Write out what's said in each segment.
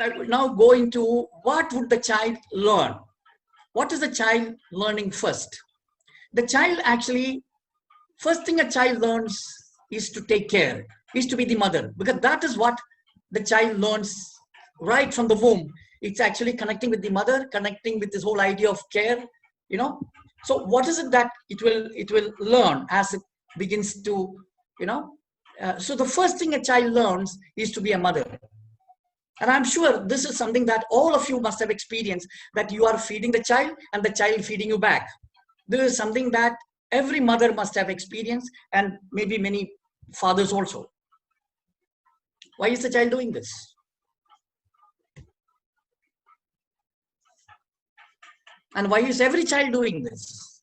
I will now go into what would the child learn. What is the child learning first? The child actually, first thing a child learns is to take care, is to be the mother, because that is what the child learns right from the womb. It's actually connecting with the mother, connecting with this whole idea of care, you know. So what is it that it will learn as it begins to, you know, so the first thing a child learns is to be a mother. And I'm sure this is something that all of you must have experienced, that you are feeding the child and the child feeding you back. This is something that every mother must have experienced, and maybe many fathers also. Why is the child doing this? And why is every child doing this?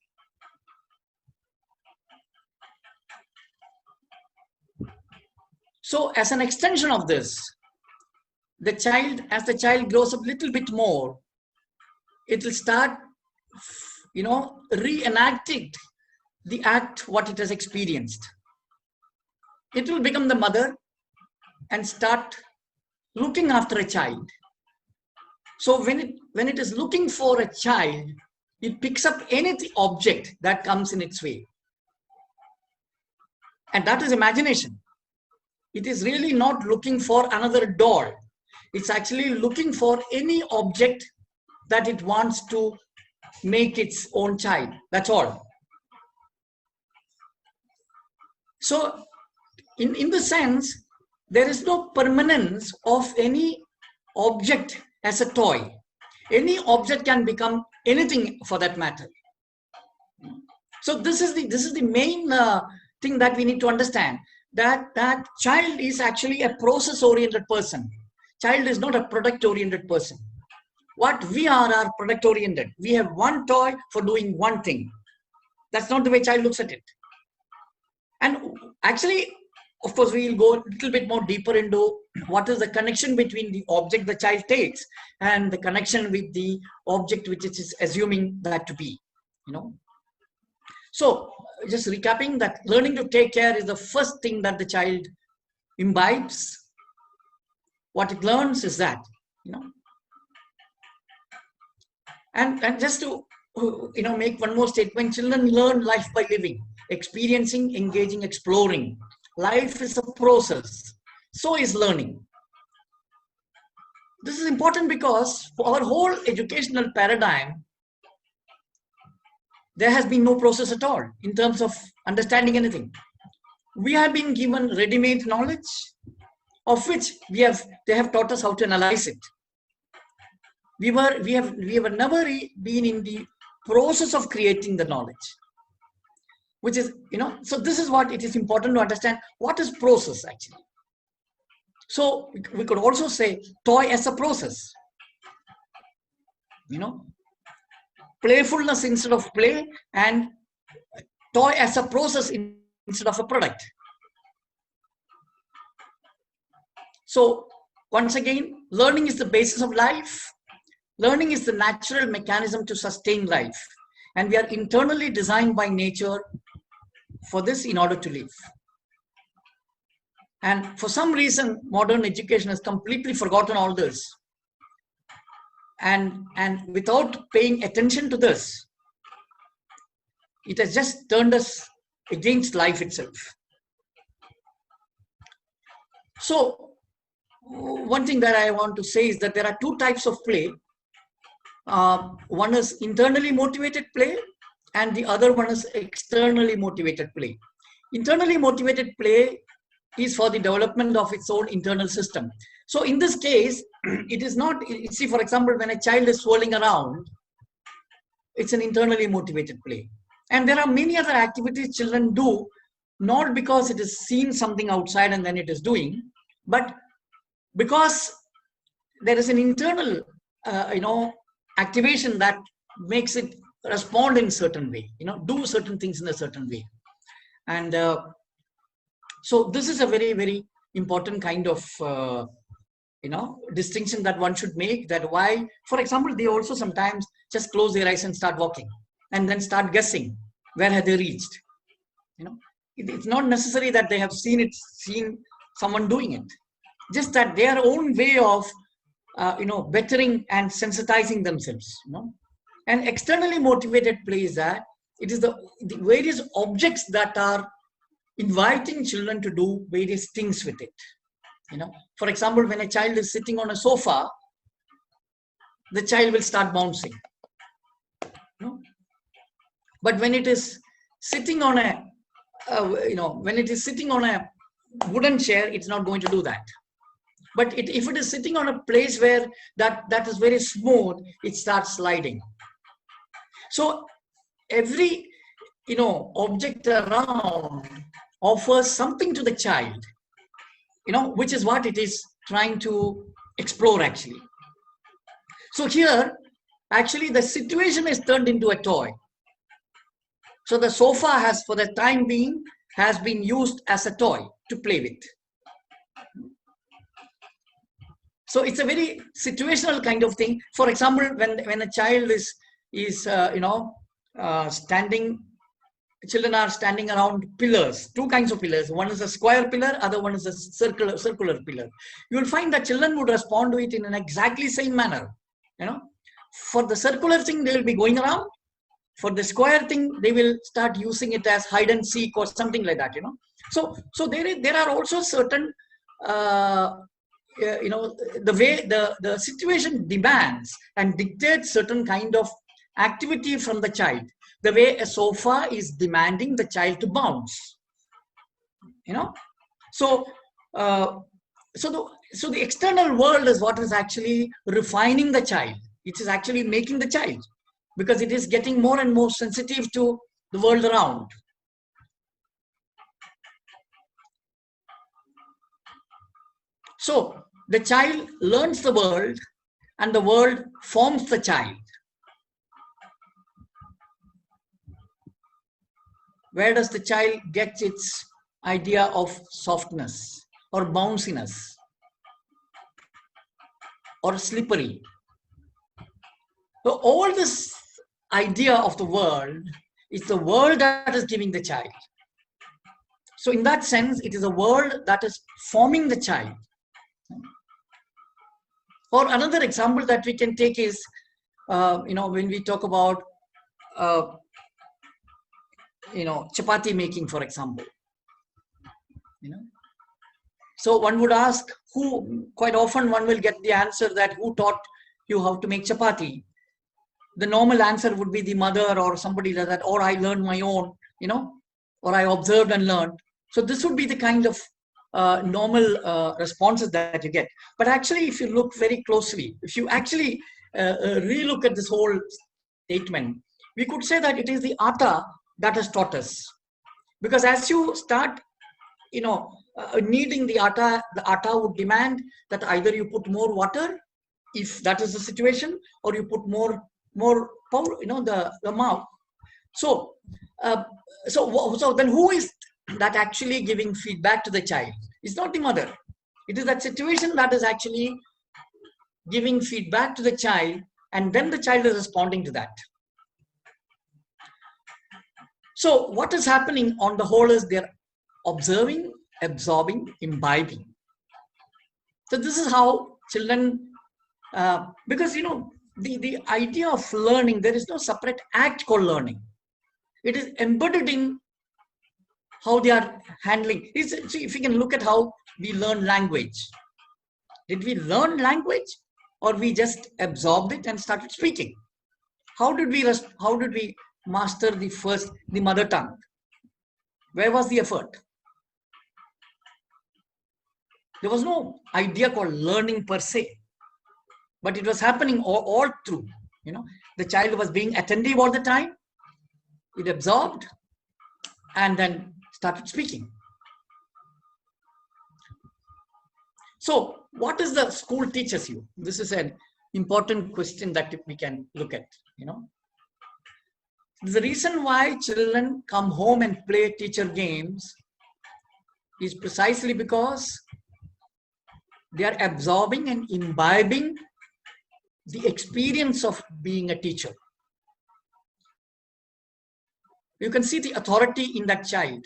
So as an extension of this, the child, as the child grows up a little bit more, it will start, you know, reenacting the act what it has experienced. It will become the mother and start looking after a child. So when it is looking for a child, it picks up any object that comes in its way. And that is imagination. It is really not looking for another doll. It's actually looking for any object that it wants to make its own child. That's all. So in the sense, there is no permanence of any object as a toy. Any object can become anything for that matter. So this is the main thing that we need to understand, that child is actually a process-oriented person. Child is not a product-oriented person. What we are product-oriented. We have one toy for doing one thing. That's not the way child looks at it. And actually, of course, we will go a little bit more deeper into what is the connection between the object the child takes and the connection with the object which it is assuming that to be, you know. So just recapping, that learning to take care is the first thing that the child imbibes. What it learns is that, you know. And just to, you know, make one more statement, children learn life by living, experiencing, engaging, exploring. Life is a process. So is learning. This is important because for our whole educational paradigm, there has been no process at all in terms of understanding anything. We have been given ready-made knowledge, of which they have taught us how to analyze it. We have never been in the process of creating the knowledge, which is, you know, so this is what it is important to understand. What is process actually? So we could also say toy as a process, you know, playfulness instead of play, and toy as a process instead of a product. So once again, learning is the basis of life. Learning is the natural mechanism to sustain life. And we are internally designed by nature for this in order to live. And for some reason, modern education has completely forgotten all this. And without paying attention to this, it has just turned us against life itself. So one thing that I want to say is that there are two types of play. One is internally motivated play, and the other one is externally motivated play. Internally motivated play is for the development of its own internal system. So in this case, it is not, see, for example, when a child is swirling around, it's an internally motivated play. And there are many other activities children do, not because it is seeing something outside and then it is doing, but because there is an internal, you know, activation that makes it respond in a certain way, you know, do certain things in a certain way. And so this is a very, very important kind of, you know, distinction that one should make, that why, for example, they also sometimes just close their eyes and start walking and then start guessing where have they reached. You know, it's not necessary that they have seen someone doing it, just that their own way of bettering and sensitizing themselves. And externally motivated play is that it is the various objects that are inviting children to do various things with it. For example, when a child is sitting on a sofa, the child will start bouncing. But when it is sitting on a when it is sitting on a wooden chair, it's not going to do that. But if it is sitting on a place where that is very smooth, it starts sliding. So every object around offers something to the child, which is what it is trying to explore actually. So here, actually, the situation is turned into a toy. So the sofa has, for the time being, has been used as a toy to play with. So it's a very situational kind of thing. For example, when a child is standing, children are standing around pillars, two kinds of pillars. One is a square pillar, other one is a circular pillar. You will find that children would respond to it in an exactly same manner. For the circular thing, they will be going around. For the square thing, they will start using it as hide and seek or something like that. So there are also certain the way the situation demands and dictates certain kind of activity from the child, the way a sofa is demanding the child to bounce. So the external world is what is actually refining the child. It is actually making the child, because it is getting more and more sensitive to the world around. So the child learns the world and the world forms the child. Where does the child get its idea of softness or bounciness or slippery? So all this idea of the world is the world that is giving the child. So in that sense, it is a world that is forming the child. Or another example that we can take is, when we talk about, chapati making, for example. So one would ask, quite often one will get the answer that who taught you how to make chapati? The normal answer would be the mother or somebody like that, or I learned my own, or I observed and learned. So this would be the kind of normal responses that you get. But actually, if you look very closely, if you actually relook at this whole statement, we could say that it is the atta that has taught us. Because as you start, kneading the atta would demand that either you put more water, if that is the situation, or you put more power, the mouth. So then who is that actually giving feedback to the child? It's not the mother. It is that situation that is actually giving feedback to the child, and then the child is responding to that. So what is happening on the whole is they're observing, absorbing, imbibing. So this is how children, because the idea of learning, there is no separate act called learning. It is embedded in how they are handling. See, if you can look at how we learn language. Did we learn language, or we just absorbed it and started speaking? How did we master the mother tongue? Where was the effort? There was no idea called learning per se, but it was happening all through. The child was being attentive all the time. It absorbed and then started speaking. So what is the school teaches you? This is an important question that we can look at. The reason why children come home and play teacher games is precisely because they are absorbing and imbibing the experience of being a teacher. You can see the authority in that child,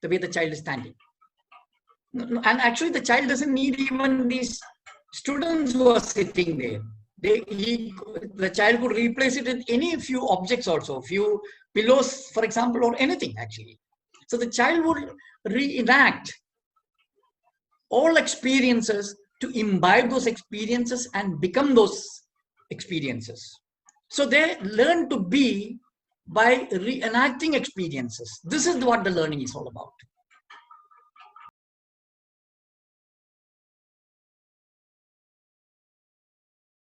the way the child is standing. And actually, the child doesn't need even these students who are sitting there, the child could replace it with any few objects also, few pillows, for example, or anything actually. So the child would reenact all experiences to imbibe those experiences and become those experiences. So they learn to be by reenacting experiences. This is what the learning is all about.